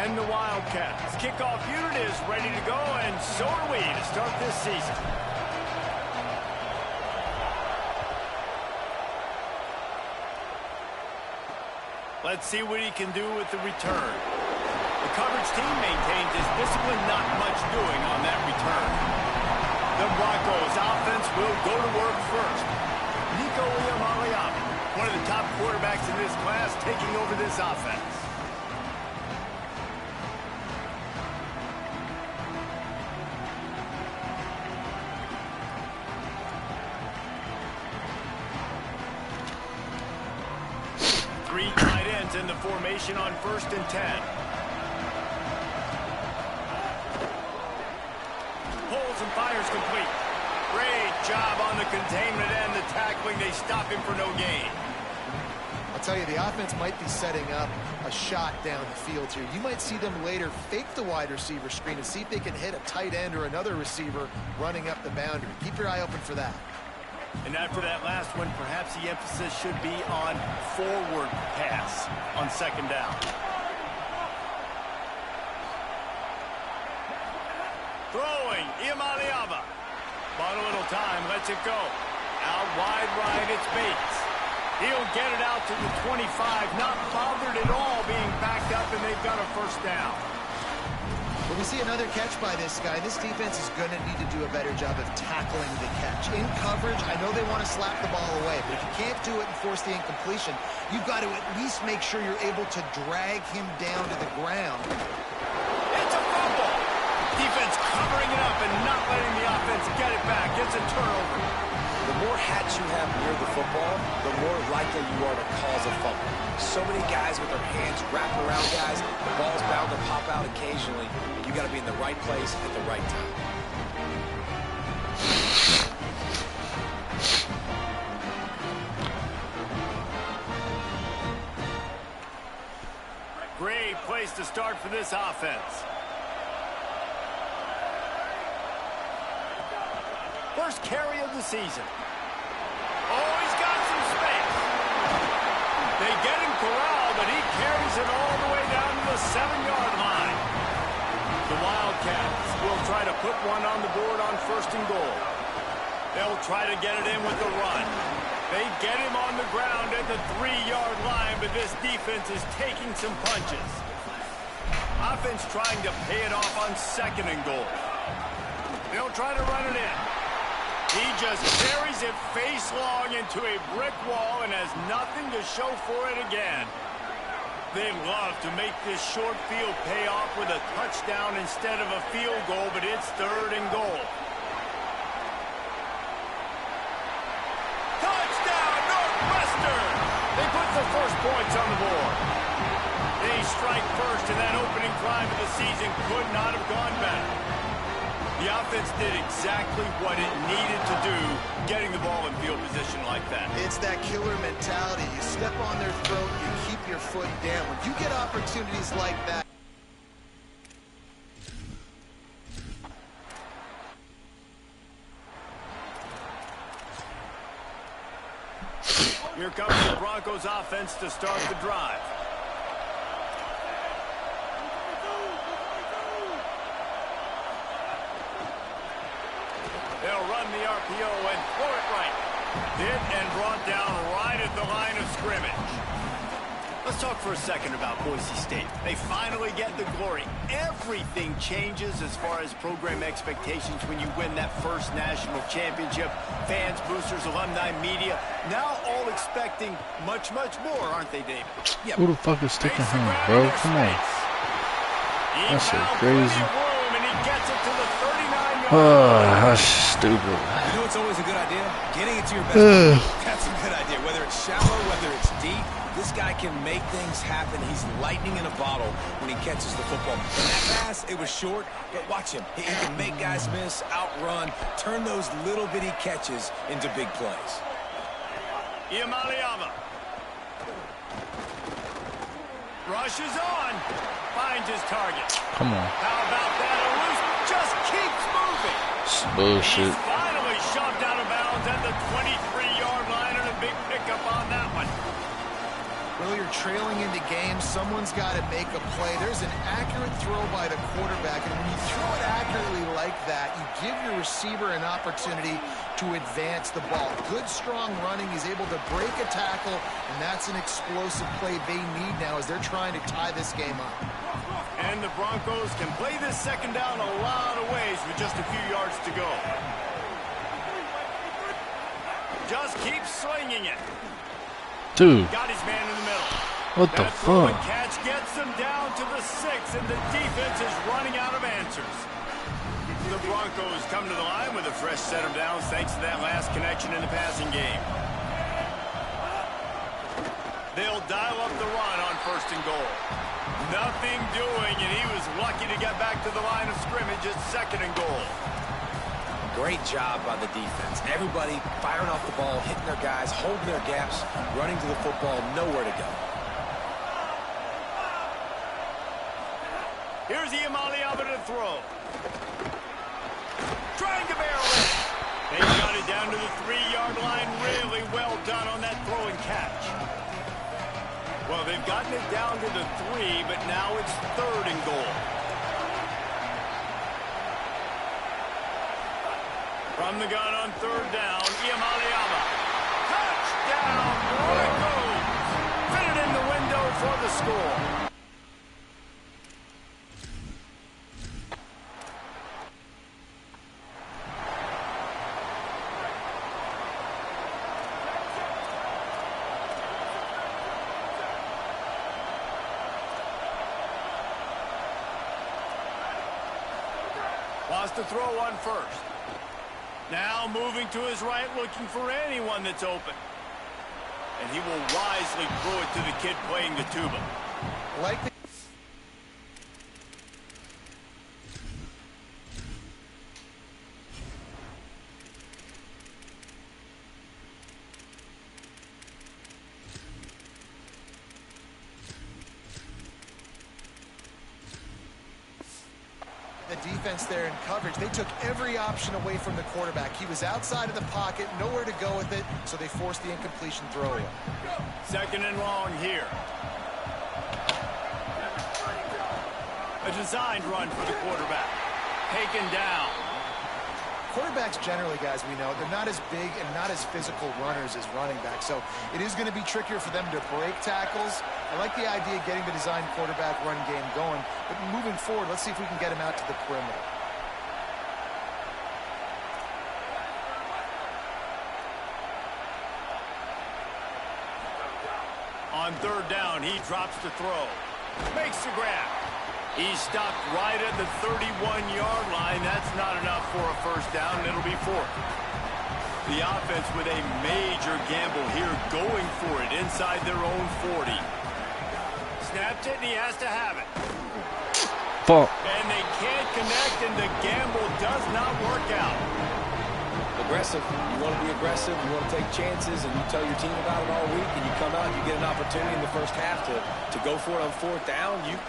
And the Wildcats. Kickoff unit is ready to go, and so are we to start this season. Let's see what he can do with the return. The coverage team maintains his discipline, not much doing on that return. The Broncos offense will go to work first. One of the top quarterbacks in this class taking over this offense. Three tight ends in the formation on 1st and 10. Pulls and fires complete. Great job on the containment and the tackling. They stop him for no gain. I'll tell you, the offense might be setting up a shot down the field here. You might see them later fake the wide receiver screen and see if they can hit a tight end or another receiver running up the boundary. Keep your eye open for that. And after that last one, perhaps the emphasis should be on forward pass on 2nd down. Throwing, Iamaleava. Bought a little time, lets it go. Out wide right, it's Bates. He'll get it out to the 25, not bothered at all being backed up, and they've got a 1st down. Well, we see another catch by this guy. This defense is going to need to do a better job of tackling the catch. In coverage, I know they want to slap the ball away, but if you can't do it and force the incompletion, you've got to at least make sure you're able to drag him down to the ground. It's a fumble. Defense covering it up and not letting the offense get it back. It's a turnover. The more hats you have near the football, the more likely you are to cause a fumble. So many guys with their hands wrapped around guys, the ball's bound to pop out occasionally. You got to be in the right place at the right time. Great place to start for this offense. First carry of the season. Oh, he's got some space. They get him corralled, but he carries it all the way down to the 7-yard line. The Wildcats will try to put one on the board on 1st and goal. They'll try to get it in with the run. They get him on the ground at the 3-yard line, but this defense is taking some punches. Offense trying to pay it off on 2nd and goal. They'll try to run it in. He just carries it face long into a brick wall and has nothing to show for it again. They love to make this short field pay off with a touchdown instead of a field goal, but it's 3rd and goal. Touchdown, Northwestern! They put the first points on the board. They strike first, and that opening drive of the season could not have gone better. The offense did exactly what it needed to do, getting the ball in field position like that. It's that killer mentality. You step on their throat, you keep your foot down. When you get opportunities like that, here comes the Broncos offense to start the drive. They'll run the RPO and throw it right. Hit and brought down right at the line of scrimmage. Let's talk for a second about Boise State. They finally get the glory. Everything changes as far as program expectations when you win that first national championship. Fans, boosters, alumni, media, now all expecting much, much more, aren't they, Dave? Yep. Who the fuck is sticking him, bro? Come on. That's so crazy. That's stupid. You know it's always a good idea? Getting it to your best. That's a good idea. Whether it's shallow, whether it's deep, this guy can make things happen. He's lightning in a bottle when he catches the football. And that pass, it was short, but watch him. He can make guys miss, outrun, turn those little bitty catches into big plays. Iamaleava rushes on, finds his target. Come on. How about that? A loose just keeps moving. It's bullshit. He's finally shoved out of bounds at the 23-yard line, and a big pickup on that one. Well, you're trailing into games. Someone's got to make a play. There's an accurate throw by the quarterback, and when you throw it accurately like that, you give your receiver an opportunity to advance the ball. Good, strong running. He's able to break a tackle, and that's an explosive play they need now as they're trying to tie this game up. And the Broncos can play this second down a lot of ways with just a few yards to go. Just keep slinging it. Dude. Got his man in the middle. What the fuck? Catch gets them down to the 6, and the defense is running out of answers. The Broncos come to the line with a fresh set of downs thanks to that last connection in the passing game. They'll dial up the run on 1st and goal. Nothing doing, and he was lucky to get back to the line of scrimmage at 2nd and goal. Great job by the defense. Everybody firing off the ball, hitting their guys, holding their gaps, running to the football, nowhere to go. Here's Iamaleava to throw. Trying to barrel it. They got it down to the 3-yard line. Really well done on that throw and catch. Well, they've gotten it down to the 3, but now it's 3rd and goal. From the gun on 3rd down, Iamaleava. Touchdown, Broncos! Fit it in the window for the score. Wants to throw on 1st. Now moving to his right, looking for anyone that's open. And he will wisely throw it to the kid playing the tuba. Like the defense there in coverage. They took every option away from the quarterback. He was outside of the pocket, nowhere to go with it, so they forced the incompletion throw away. 2nd and long here. A designed run for the quarterback. Taken down. Quarterbacks generally, guys, we know, they're not as big and not as physical runners as running backs, so it is going to be trickier for them to break tackles. I like the idea of getting the designed quarterback run game going, but moving forward, let's see if we can get him out to the perimeter. On 3rd down, he drops the throw. Makes the grab. He's stopped right at the 31-yard line. That's not enough for a 1st down, and it'll be 4th. The offense with a major gamble here, going for it inside their own 40. Snapped it, and he has to have it. Fuck. And they can't connect, and the gamble does not work out. Aggressive. You want to be aggressive. You want to take chances, and you tell your team about it all week, and you come out and you get an opportunity in the 1st half to go for it on 4th down. You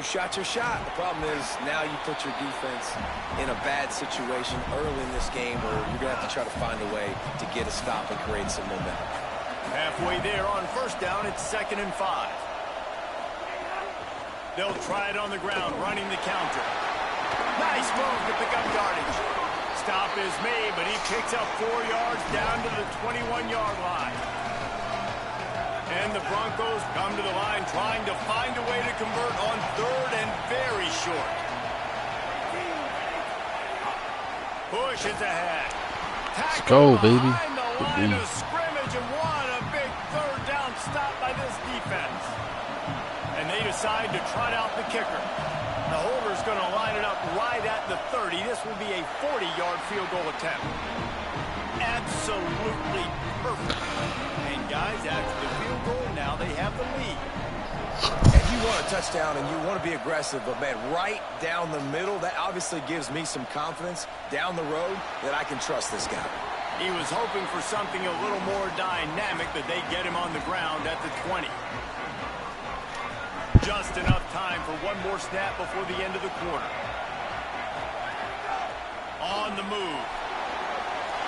shot your shot. The problem is now you put your defense in a bad situation early in this game where you're going to have to try to find a way to get a stop and create some momentum. Halfway there on 1st down, it's 2nd and 5. They'll try it on the ground, running the counter. Nice move to pick up yardage. Stop is made, but he picks up 4 yards down to the 21-yard line. And the Broncos come to the line trying to find a way to convert on 3rd and very short. Push is ahead. Let's go, baby. Behind the line of scrimmage, and what a big 3rd down stop by this defense. And they decide to trot out the kicker. The holder's going to line it up right at the 30. This will be a 40-yard field goal attempt. Absolutely perfect. And guys, after the field goal, now they have the lead. And you want a touchdown and you want to be aggressive, but man, right down the middle, that obviously gives me some confidence down the road that I can trust this guy. He was hoping for something a little more dynamic, but they get him on the ground at the 20. Just enough time for one more snap before the end of the quarter. On the move.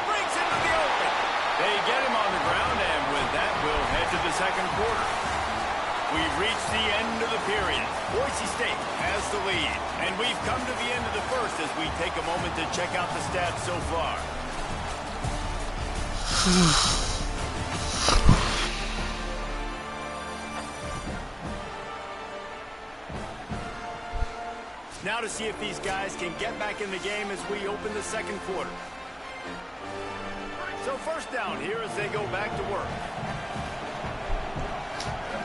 Breaks into the open. They get him on the ground, and with that, we'll head to the 2nd quarter. We've reached the end of the period. Boise State has the lead. And we've come to the end of the first as we take a moment to check out the stats so far. Now to see if these guys can get back in the game as we open the second quarter. So first down here as they go back to work.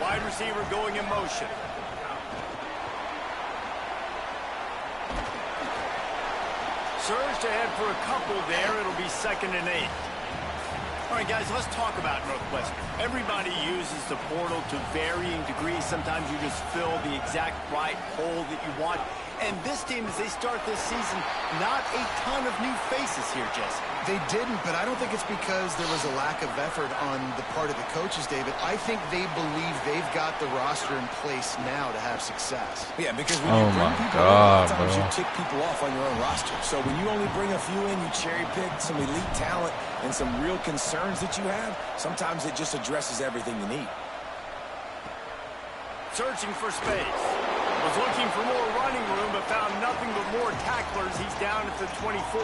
Wide receiver going in motion. Surged ahead for a couple there. It'll be 2nd and 8. All right, guys, let's talk about Northwestern. Everybody uses the portal to varying degrees. Sometimes you just fill the exact right hole that you want. And this team, as they start this season, not a ton of new faces here, Jesse. They didn't, but I don't think it's because there was a lack of effort on the part of the coaches, David. I think they believe they've got the roster in place now to have success. Yeah, because when you bring people in, a lot of times you tick people off on your own roster. So when you only bring a few in, you cherry-pick some elite talent and some real concerns that you have, sometimes it just addresses everything you need. Searching for space. Was looking for more running room, but found nothing but more tacklers. He's down at the 24.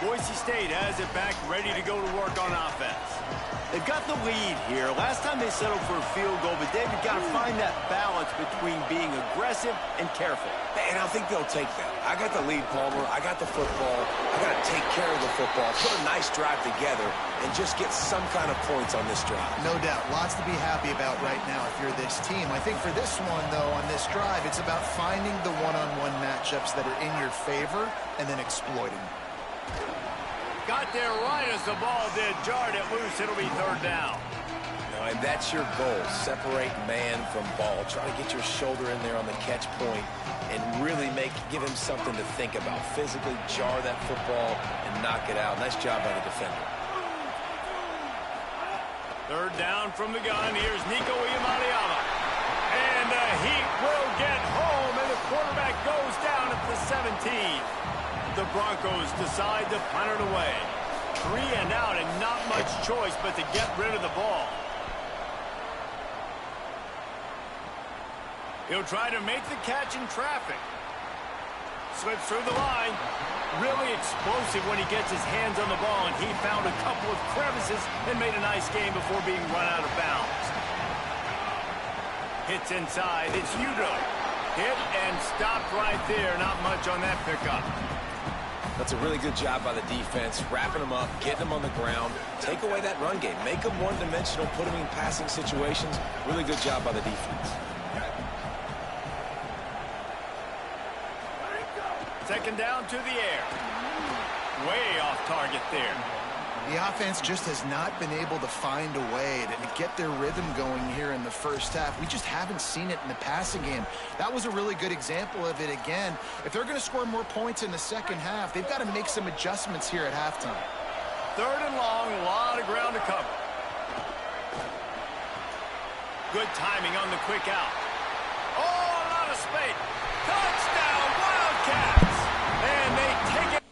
Boise State has it back, ready to go to work on offense. They've got the lead here. Last time they settled for a field goal, but David got to find that balance between being aggressive and careful. And I think they'll take that. I got the lead, Palmer. I got the football. I got to take care of the football, put a nice drive together, and just get some kind of points on this drive. No doubt. Lots to be happy about right now if you're this team. I think for this one, though, on this drive, it's about finding the one-on-one matchups that are in your favor and then exploiting them. Got there right as the ball did. Jarred it loose. It'll be 3rd down. And that's your goal. Separate man from ball. Try to get your shoulder in there on the catch point and really give him something to think about. Physically jar that football and knock it out. Nice job by the defender. 3rd down from the gun. Here's Nico Iamaleava. And he will get home, and the quarterback goes down at the 17. The Broncos decide to punt it away. 3 and out, and not much choice but to get rid of the ball. He'll try to make the catch in traffic. Slips through the line. Really explosive when he gets his hands on the ball, and he found a couple of crevices and made a nice game before being run out of bounds. Hits inside. It's Udo. Hit and stopped right there. Not much on that pickup. That's a really good job by the defense, wrapping them up, getting them on the ground, take away that run game, make them one-dimensional, put them in passing situations. Really good job by the defense. 2nd down to the air. Way off target there. The offense just has not been able to find a way to get their rhythm going here in the first half. We just haven't seen it in the passing game. That was a really good example of it again. If they're going to score more points in the second half, they've got to make some adjustments here at halftime. 3rd and long, a lot of ground to cover. Good timing on the quick out. Oh, a lot of space. Touchdown, Wildcats! And they take it.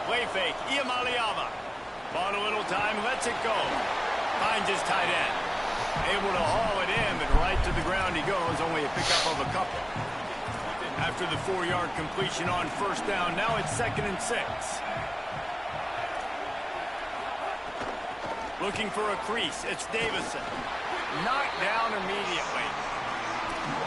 Play fake, Iamaleava. Bought a little time, lets it go. Finds his tight end. Able to haul it in, but right to the ground he goes. Only a pickup of a couple. After the 4-yard completion on 1st down, now it's 2nd and 6. Looking for a crease. It's Davison. Knocked down immediately.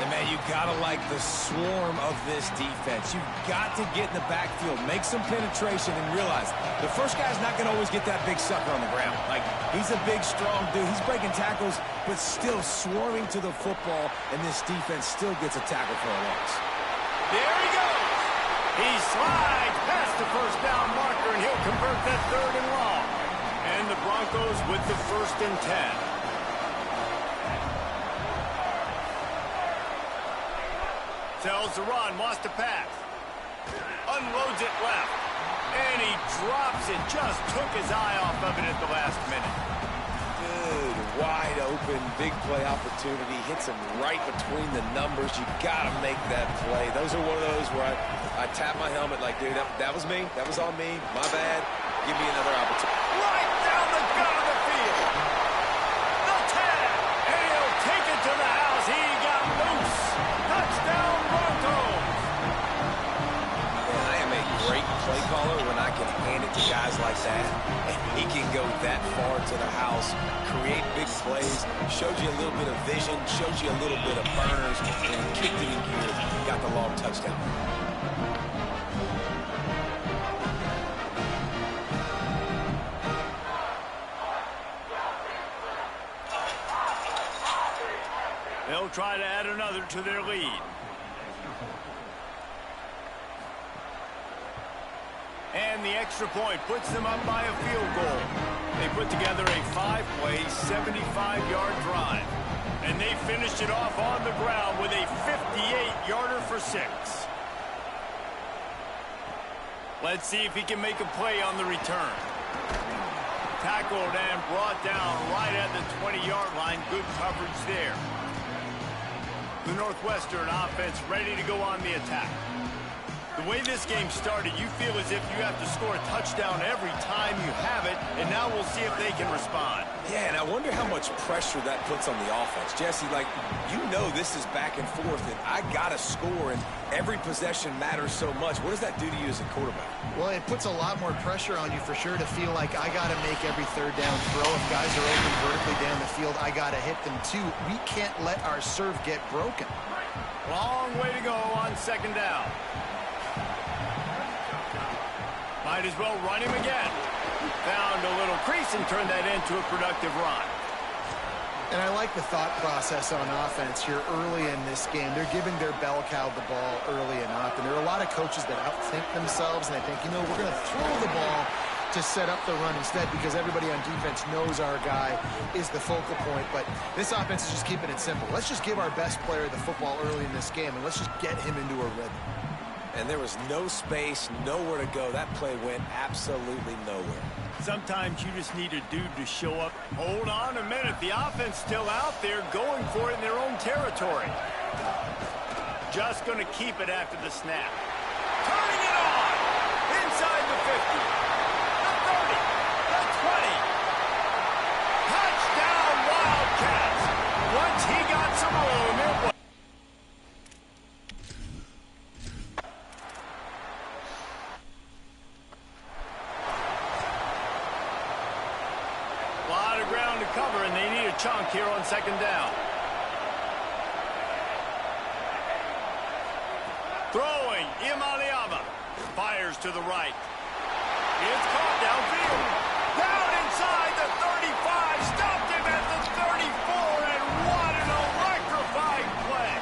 And, man, you got to like the swarm of this defense. You've got to get in the backfield, make some penetration, and realize the first guy's not going to always get that big sucker on the ground. Like, he's a big, strong dude. He's breaking tackles, but still swarming to the football, and this defense still gets a tackle for a loss. There he goes. He slides past the 1st down marker, and he'll convert that 3rd and long. And the Broncos with the 1st and 10. Tells the run, wants to pass. Unloads it left. And he drops it. Just took his eye off of it at the last minute. Good Wide open, big play opportunity. Hits him right between the numbers. You got to make that play. Those are one of those where I tap my helmet like, dude, that was me. That was on me. My bad. Give me another opportunity. Right down the gut of the field. The tag. And he'll take it to the house. He got loose. Touchdown, Broncos. Man, I am a great play caller when I can hand it to guys like that. And he can go that far to the house, create big plays, shows you a little bit of vision, shows you a little bit of burners, and kicked it in gear. Got the long touchdown. They'll try to add another to their lead. And the extra point puts them up by a field goal. They put together a 5-play, 75-yard drive. And they finished it off on the ground with a 58-yarder for 6. Let's see if he can make a play on the return. Tackled and brought down right at the 20-yard line. Good coverage there. The Northwestern offense ready to go on the attack. The way this game started, you feel as if you have to score a touchdown every time you have it, and now we'll see if they can respond. Yeah, and I wonder how much pressure that puts on the offense. Jesse, like, you know this is back and forth, and I got to score, and every possession matters so much. What does that do to you as a quarterback? Well, it puts a lot more pressure on you for sure to feel like I got to make every third down throw. If guys are open vertically down the field, I got to hit them too. We can't let our serve get broken. Long way to go on second down. Might as well run him again. Found a little crease and turned that into a productive run. And I like the thought process on offense here early in this game. They're giving their bell cow the ball early and often. There are a lot of coaches that outthink themselves, and they think, you know, we're going to throw the ball to set up the run instead because everybody on defense knows our guy is the focal point. But this offense is just keeping it simple. Let's just give our best player the football early in this game, and let's just get him into a rhythm. And there was no space, nowhere to go. That play went absolutely nowhere. Sometimes you just need a dude to show up. Hold on a minute. The offense still out there going for it in their own territory. Just going to keep it after the snap. Turning it on. Inside the 50. The 30. The 20. Touchdown, Wildcats. Once he got some room, it was. Cover, and they need a chunk here on second down. Throwing, Imaliava fires to the right. It's caught downfield. Down inside the 35, stopped him at the 34, and what an electrifying play.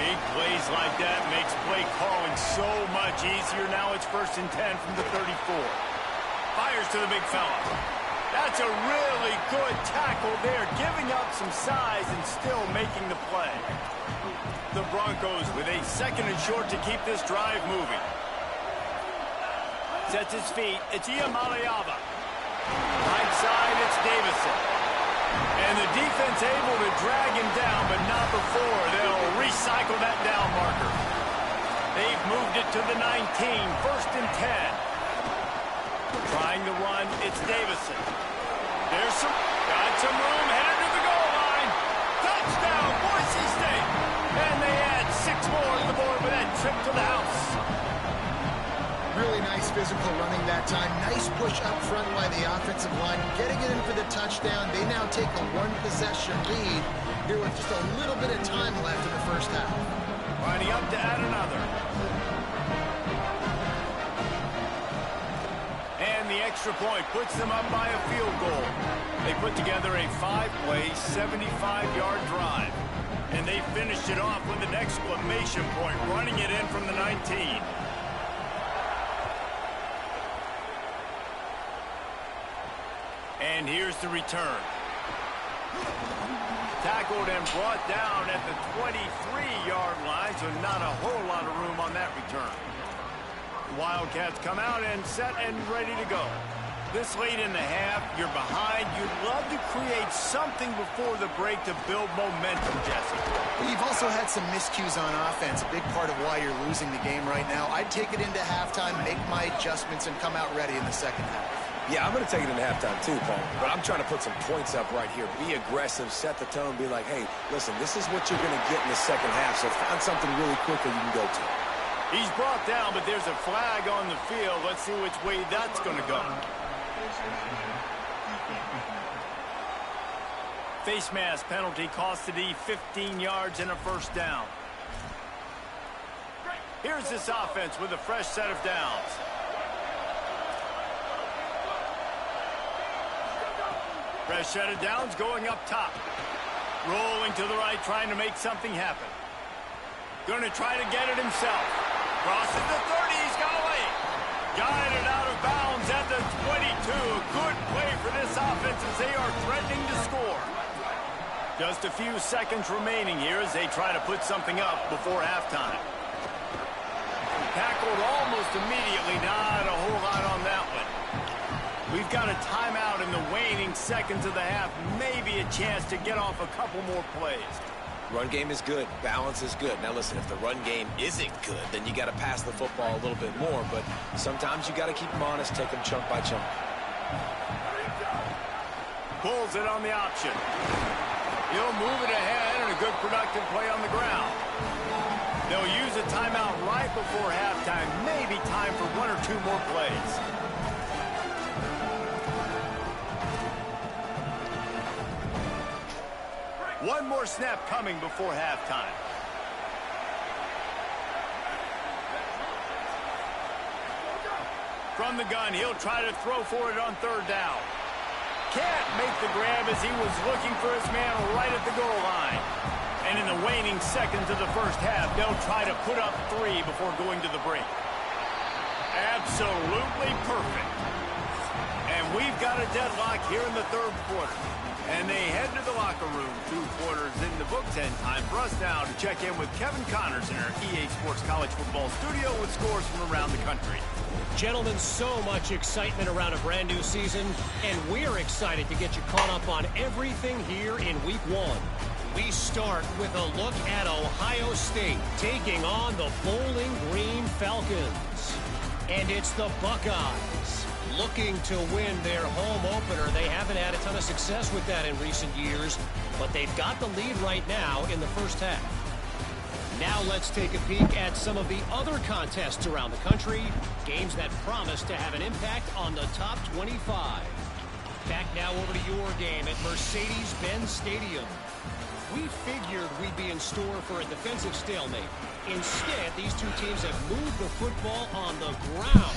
Big plays like that makes play calling so much easier. Now it's 1st and 10 from the 34. Fires to the big fella. That's a really good tackle there, giving up some size and still making the play. The Broncos with a 2nd and short to keep this drive moving. Sets his feet. It's Iamaleava. Right side, it's Davison. And the defense able to drag him down, but not before they'll recycle that down marker. They've moved it to the 19, 1st and 10. Trying to run, it's Davison. Got some room, headed to the goal line. Touchdown, Boise State. And they add 6 more to the board with that trip to the house. Really nice physical running that time. Nice push up front by the offensive line. Getting it in for the touchdown. They now take a 1-possession lead here with just a little bit of time left in the first half. Lining up to add another. And the extra point puts them up by a field goal. They put together a 5-play, 75-yard drive. And they finished it off with an exclamation point, running it in from the 19. And here's the return. Tackled and brought down at the 23-yard line, so not a whole lot of room on that return. Wildcats come out and set and ready to go. This late in the half, you're behind. You'd love to create something before the break to build momentum, Jesse. You've also had some miscues on offense, a big part of why you're losing the game right now. I'd take it into halftime, make my adjustments, and come out ready in the second half. Yeah, I'm going to take it into halftime too, Paul. But I'm trying to put some points up right here. Be aggressive, set the tone, be like, hey, listen, this is what you're going to get in the second half, so find something really quickly you can go to. He's brought down, but there's a flag on the field. Let's see which way that's going to go. Face mask penalty cost the D 15 yards and a first down. Here's this offense with a fresh set of downs. Fresh set of downs going up top. Rolling to the right, trying to make something happen. Going to try to get it himself. Crosses the 30, he's got away. Guided out of bounds at the 22. Good play for this offense as they are threatening to score. Just a few seconds remaining here as they try to put something up before halftime. Tackled almost immediately, not a whole lot on that one. We've got a timeout in the waning seconds of the half. Maybe a chance to get off a couple more plays. Run game is good. Balance is good. Now, listen, if the run game isn't good, then you got to pass the football a little bit more. But sometimes you got to keep them honest, take them chunk by chunk. Pulls it on the option. He'll move it ahead and a good productive play on the ground. They'll use a timeout right before halftime. Maybe time for one or two more plays. One more snap coming before halftime. From the gun, he'll try to throw for it on third down. Can't make the grab as he was looking for his man right at the goal line. And in the waning seconds of the first half, they'll try to put up 3 before going to the break. Absolutely perfect. And we've got a deadlock here in the third quarter. And they head to the locker room. 2 quarters in the books, and time for us now to check in with Kevin Connors in our EA Sports College Football studio with scores from around the country. Gentlemen, so much excitement around a brand new season, and we're excited to get you caught up on everything here in Week 1. We start with a look at Ohio State taking on the Bowling Green Falcons. And it's the Buckeyes looking to win their home opener. They haven't had a ton of success with that in recent years, but they've got the lead right now in the first half. Now let's take a peek at some of the other contests around the country, games that promise to have an impact on the top 25. Back now over to your game at Mercedes-Benz Stadium. We figured we'd be in store for a defensive stalemate. Instead, these two teams have moved the football on the ground.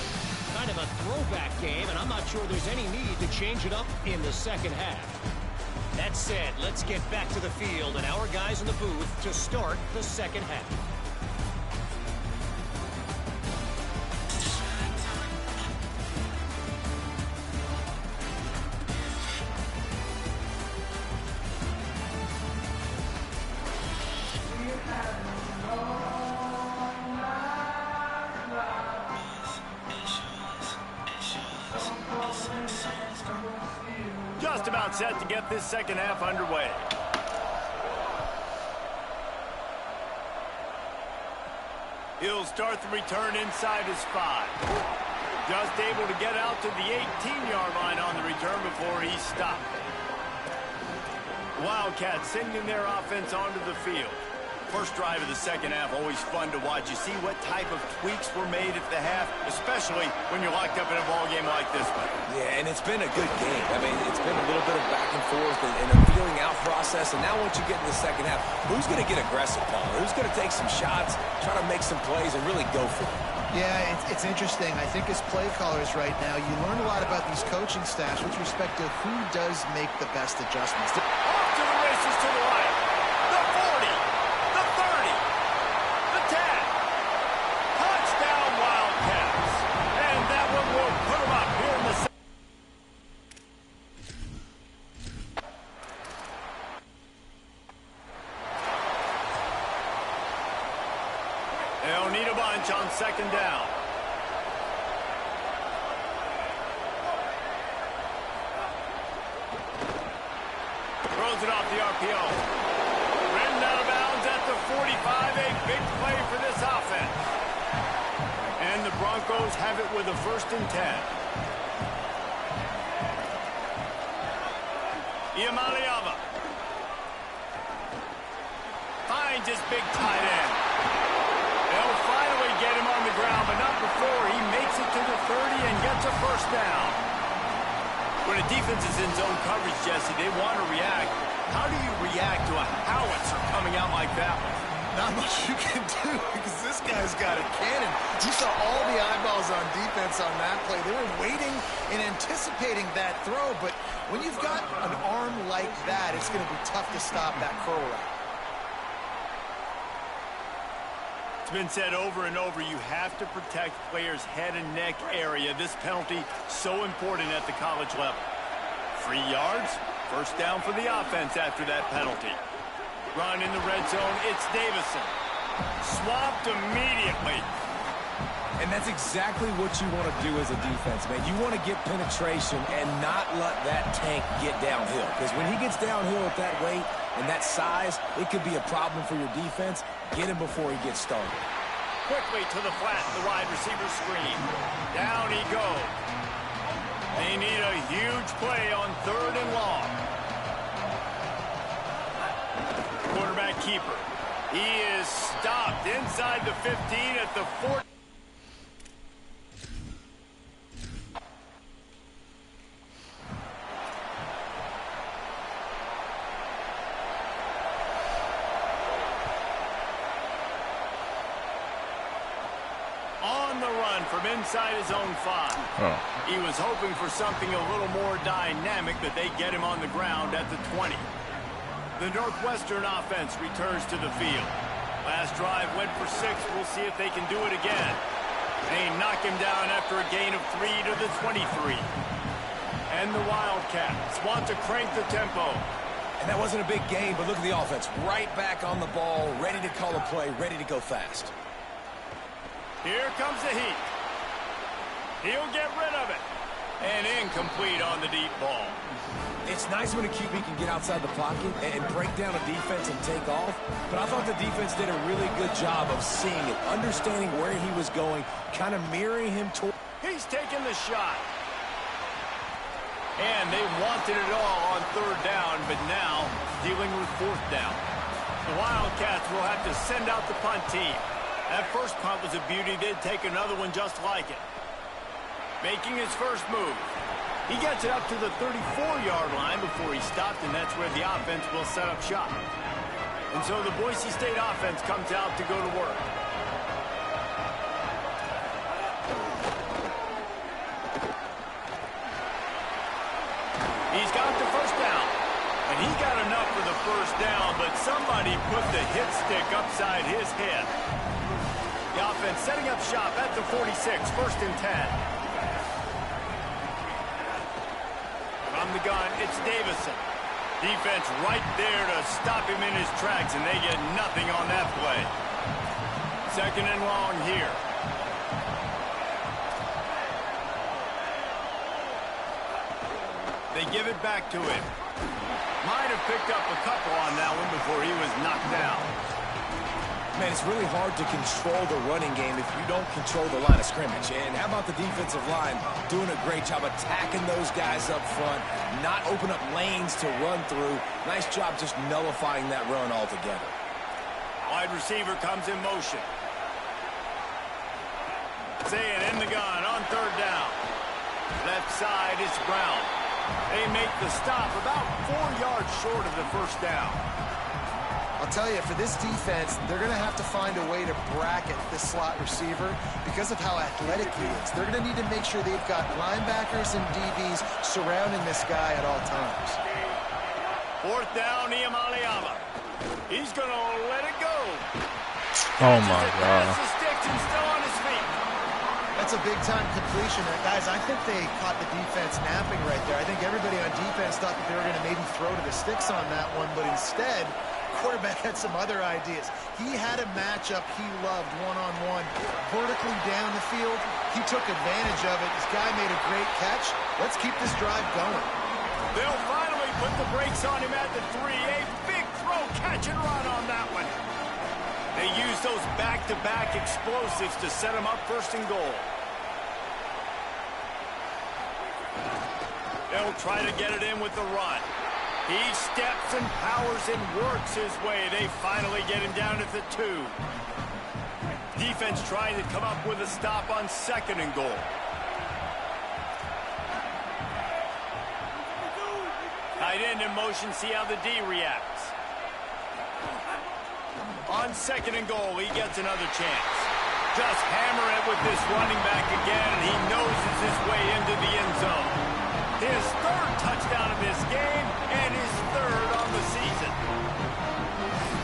Kind of a throwback game, and I'm not sure there's any need to change it up in the second half. That said, let's get back to the field and our guys in the booth to start the second half. Just about set to get this second half underway. He'll start the return inside his 5. Just able to get out to the 18-yard line on the return before he's stopped. Wildcats sending their offense onto the field. First drive of the second half, always fun to watch. You see what type of tweaks were made at the half, especially when you're locked up in a ball game like this one. Yeah, and it's been a good game. I mean, it's been a little bit of back and forth and a feeling out process. And now once you get in the second half, who's going to get aggressive, Paul? Who's going to take some shots, try to make some plays, and really go for it? Yeah, it's interesting. I think as play callers right now, you learn a lot about these coaching staffs with respect to who does make the best adjustments. Off to the races to the right. The 40. The 30. The 10. Touchdown Wildcats. And that one will put them up here in the second. They'll need a bunch on second down. Broncos have it with a 1st and 10. Iamaleava finds his big tight end. They'll finally get him on the ground, but not before he makes it to the 30 and gets a 1st down. When a defense is in zone coverage, Jesse, they want to react. How do you react to a howitzer coming out like that one? Not much you can do because this guy's got a cannon. You saw all the eyeballs on defense on that play. They were waiting and anticipating that throw, but when you've got an arm like that, it's going to be tough to stop that curl route. It's been said over and over, you have to protect players' head and neck area. This penalty, so important at the college level. 3 yards, 1st down for the offense after that penalty. Run in the red zone, it's Davison. Swamped immediately. And that's exactly what you want to do as a defense, man. You want to get penetration and not let that tank get downhill. Because when he gets downhill at that weight and that size, it could be a problem for your defense. Get him before he gets started. Quickly to the flat, the wide receiver screen. Down he goes. They need a huge play on 3rd and long. Quarterback keeper. He is stopped inside the 15 at the 40. On the run from inside his own 5. He was hoping for something a little more dynamic, but they get him on the ground at the 20. The Northwestern offense returns to the field. Last drive went for 6. We'll see if they can do it again. They knock him down after a gain of 3 to the 23. And the Wildcats want to crank the tempo. And that wasn't a big gain, but look at the offense. Right back on the ball, ready to call a play, ready to go fast. Here comes the heat. He'll get rid of it. And incomplete on the deep ball. It's nice when a QB can get outside the pocket and break down a defense and take off, but I thought the defense did a really good job of seeing it, understanding where he was going, kind of mirroring him toward. He's taking the shot. And they wanted it all on 3rd down, but now dealing with 4th down. The Wildcats will have to send out the punt team. That first punt was a beauty. They'd take another one just like it. Making his first move. He gets it up to the 34-yard line before he stopped, and that's where the offense will set up shop. And so the Boise State offense comes out to go to work. He's got the 1st down. And he got enough for the 1st down, but somebody put the hit stick upside his head. The offense setting up shop at the 46, 1st and 10. From the gun, it's Davison. Defense right there to stop him in his tracks, and they get nothing on that play. 2nd and long here. They give it back to him. Might have picked up a couple on that one before he was knocked down. Man, it's really hard to control the running game if you don't control the line of scrimmage. And how about the defensive line doing a great job attacking those guys up front, not open up lanes to run through. Nice job just nullifying that run altogether. Wide receiver comes in motion. Saying in the gun on 3rd down. Left side is Brown. They make the stop about 4 yards short of the 1st down. I'll tell you, for this defense, they're going to have to find a way to bracket this slot receiver because of how athletic he is. They're going to need to make sure they've got linebackers and DBs surrounding this guy at all times. 4th down, Iamaleava. He's going to let it go. Oh, my God. The sticks and still on his feet. That's a big-time completion. Guys, I think they caught the defense napping right there. I think everybody on defense thought that they were going to maybe throw to the sticks on that one, but instead, quarterback had some other ideas. He had a matchup he loved one-on-one, vertically down the field. He took advantage of it. This guy made a great catch. Let's keep this drive going. They'll finally put the brakes on him at the 3. A big throw, catch and run on that one. They use those back-to-back explosives to set him up 1st and goal. He'll try to get it in with the run. He steps and powers and works his way. They finally get him down at the 2. Defense trying to come up with a stop on 2nd and goal. Tight end in motion, see how the D reacts. On 2nd and goal, he gets another chance. Just hammer it with this running back again, and he noses his way into the end zone. His 3rd touchdown of this game, and his 3rd on the season.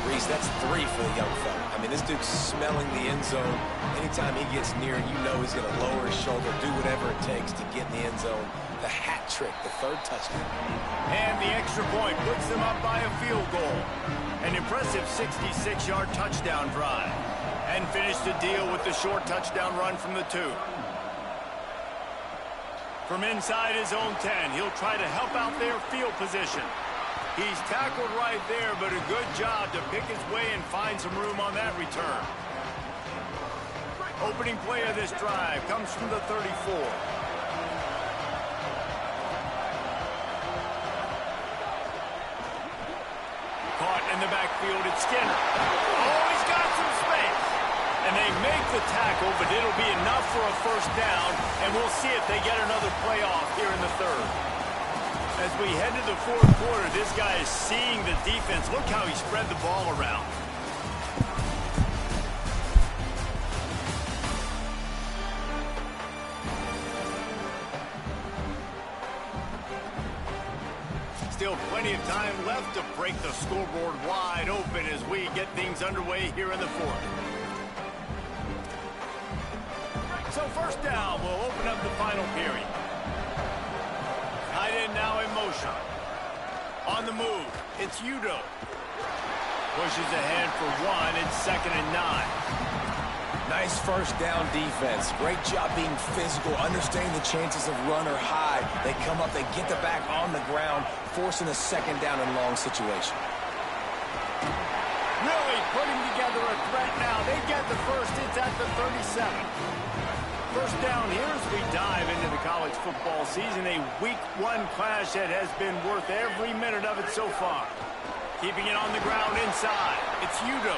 Reese, that's 3 for the young fella. I mean, this dude's smelling the end zone. Anytime he gets near, you know he's going to lower his shoulder, do whatever it takes to get in the end zone. The hat trick, the 3rd touchdown. And the extra point puts them up by a field goal. An impressive 66-yard touchdown drive. And finished the deal with the short touchdown run from the 2. From inside his own 10, he'll try to help out their field position. He's tackled right there, but a good job to pick his way and find some room on that return. Opening play of this drive comes from the 34. Caught in the backfield, it's Skinner. Oh, he's got some space. And they make the tackle, but it'll be enough for a 1st down, and we'll see if they get another playoff here in the 3rd. As we head to the 4th quarter, this guy is seeing the defense. Look how he spread the ball around. Still plenty of time left to break the scoreboard wide open as we get things underway here in the 4th. So 1st down will open up the final period. Tight end now in motion. On the move, it's Udo. Pushes ahead for 1. It's 2nd and 9. Nice 1st down defense. Great job being physical, understanding the chances of run or hide. They come up, they get the back on the ground, forcing a 2nd down and long situation. Really putting together a threat now. They get the 1st. It's at the 37. 1st down here as we dive into the college football season. A week 1 clash that has been worth every minute of it so far. Keeping it on the ground inside. It's Udo.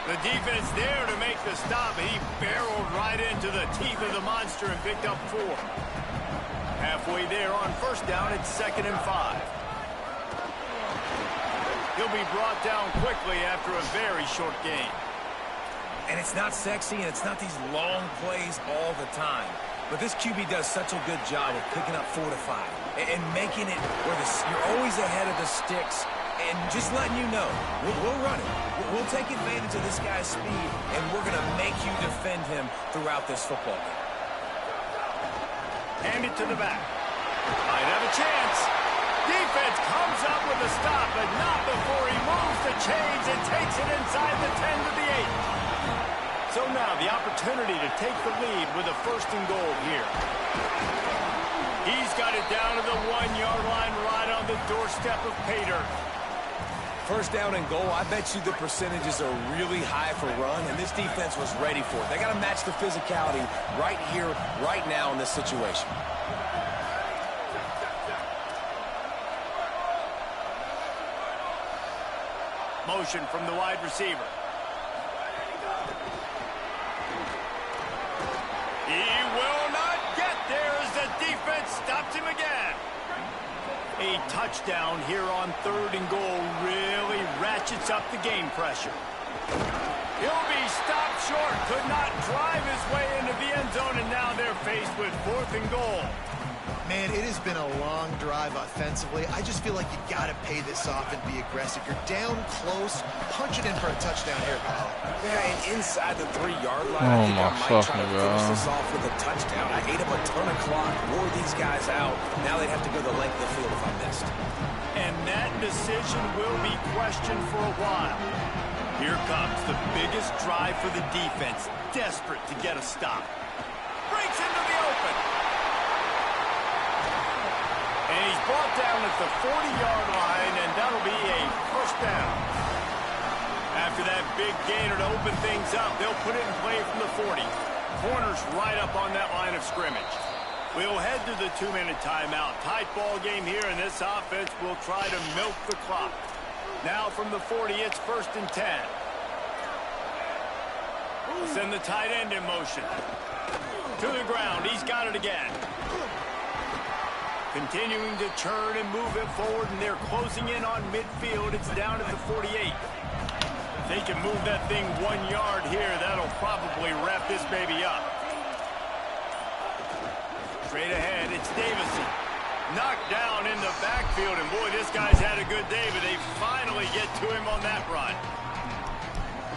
The defense there to make the stop. He barreled right into the teeth of the monster and picked up 4. Halfway there on 1st down, it's 2nd and 5. He'll be brought down quickly after a very short game. And it's not sexy, and it's not these long plays all the time. But this QB does such a good job of picking up 4 to 5 and making it where you're always ahead of the sticks and just letting you know, we'll run it. We'll take advantage of this guy's speed, and we're going to make you defend him throughout this football game. Hand it to the back. Might have a chance. Defense comes up with a stop, but not before he moves the chains and takes it inside the 10 to the 8. So now the opportunity to take the lead with a 1st and goal here. He's got it down to the 1-yard line right on the doorstep of pay dirt. 1st down and goal, I bet you the percentages are really high for run, and this defense was ready for it. They got to match the physicality right here, right now in this situation. Motion from the wide receiver. He will not get there as the defense stops him again. A touchdown here on 3rd and goal really ratchets up the game pressure. He'll be stopped short, could not drive his way into the end zone, and now they're faced with 4th and goal. Man, it has been a long drive offensively. I just feel like you got to pay this off and be aggressive. You're down close. Punch it in for a touchdown here, pal. Yeah, and inside the 3-yard line, I think I might try to finish this off with a touchdown. I ate up a ton of clock, wore these guys out. Now they'd have to go the length of the field if I missed. And that decision will be questioned for a while. Here comes the biggest drive for the defense, desperate to get a stop. Breaks into the open. And he's brought down at the 40-yard line, and that'll be a 1st down. After that big gainer to open things up, they'll put it in play from the 40. Corners right up on that line of scrimmage. We'll head to the 2-minute timeout. Tight ball game here, and this offense will try to milk the clock. Now from the 40, it's 1st and 10. We'll send the tight end in motion. To the ground. He's got it again. Continuing to churn and move it forward, and they're closing in on midfield. It's down at the 48. If they can move that thing 1 yard here, that'll probably wrap this baby up. Straight ahead, it's Davison. Knocked down in the backfield, and boy, this guy's had a good day, but they finally get to him on that run.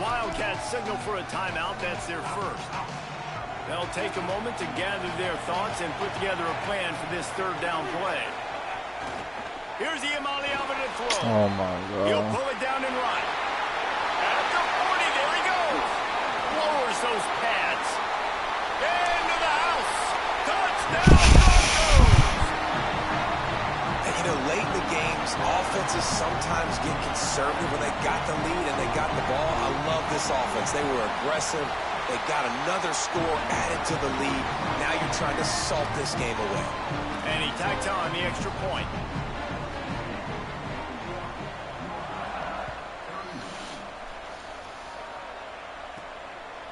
Wildcats signal for a timeout. That's their first. They'll take a moment to gather their thoughts and put together a plan for this 3rd down play. Here's the Iamaleava to throw. Oh, my God. He'll pull it down and run. At the 40, there he goes. Lowers those pads. Into the house. Touchdown, Broncos. And, you know, late in the games, offenses sometimes get conservative when they got the lead and they got the ball. I love this offense. They were aggressive. They got another score added to the lead. Now you're trying to salt this game away. And he tacks on the extra point.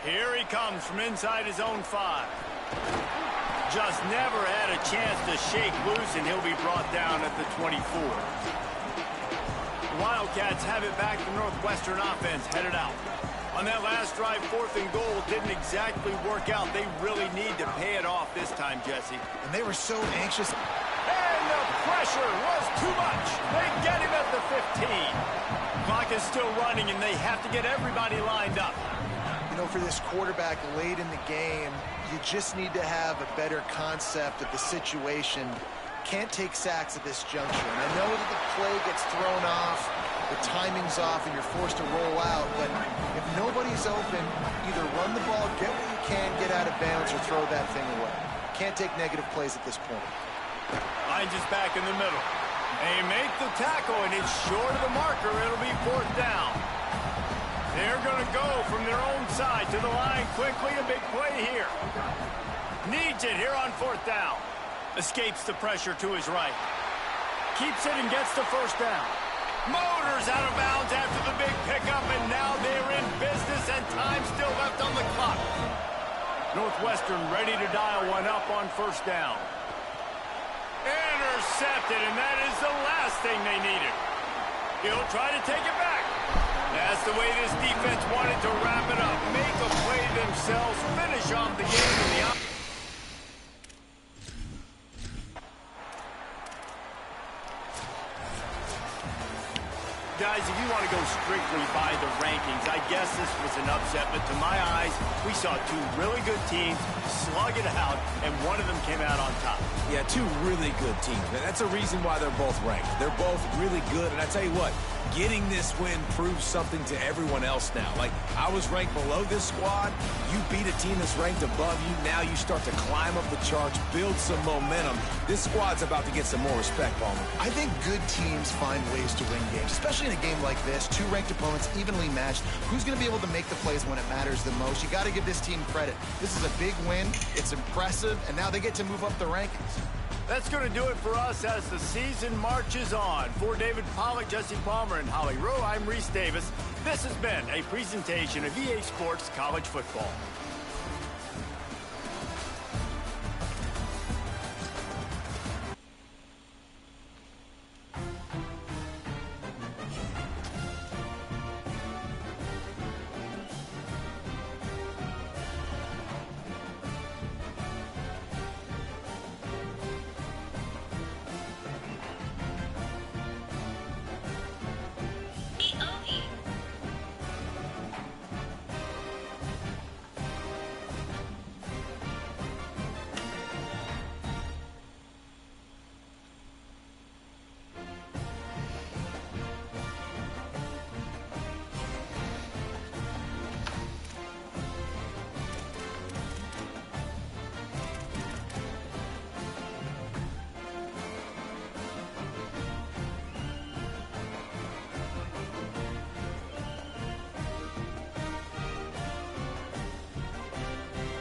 Here he comes from inside his own 5. Just never had a chance to shake loose, and he'll be brought down at the 24. Wildcats have it back. The Northwestern offense headed out. On that last drive, 4th and goal didn't exactly work out. They really need to pay it off this time, Jesse. And they were so anxious. And the pressure was too much. They get him at the 15. Clock is still running, and they have to get everybody lined up. You know, for this quarterback late in the game, you just need to have a better concept of the situation. Can't take sacks at this juncture. And I know that the play gets thrown off, the timing's off, and you're forced to roll out. But if nobody's open, either run the ball, get what you can, get out of bounds, or throw that thing away. Can't take negative plays at this point. Hines is back in the middle. They make the tackle, and it's short of the marker. It'll be 4th down. They're going to go from their own side to the line quickly. A big play here. Needs it here on 4th down. Escapes the pressure to his right. Keeps it and gets the 1st down. Motors out of bounds after the big pickup, and now they're in business, and time still left on the clock. Northwestern ready to dial one up on 1st down. Intercepted, and that is the last thing they needed. He'll try to take it back. That's the way this defense wanted to wrap it up. Make a play themselves, finish off the game in the Guys, if you want to go strictly by the rankings, I guess this was an upset, but to my eyes, we saw 2 really good teams slug it out, and one of them came out on top. Yeah, 2 really good teams, man. That's a reason why they're both ranked. They're both really good, and I tell you what, getting this win proves something to everyone else now. Like, I was ranked below this squad. You beat a team that's ranked above you. Now you start to climb up the charts, build some momentum. This squad's about to get some more respect, Palmer. I think good teams find ways to win games, especially in a game like this. 2 ranked opponents, evenly matched. Who's going to be able to make the plays when it matters the most? You got to give this team credit. This is a big win. It's impressive, and now they get to move up the rankings. That's going to do it for us as the season marches on. For David Pollack, Jesse Palmer, and Holly Rowe, I'm Reese Davis. This has been a presentation of EA Sports College Football.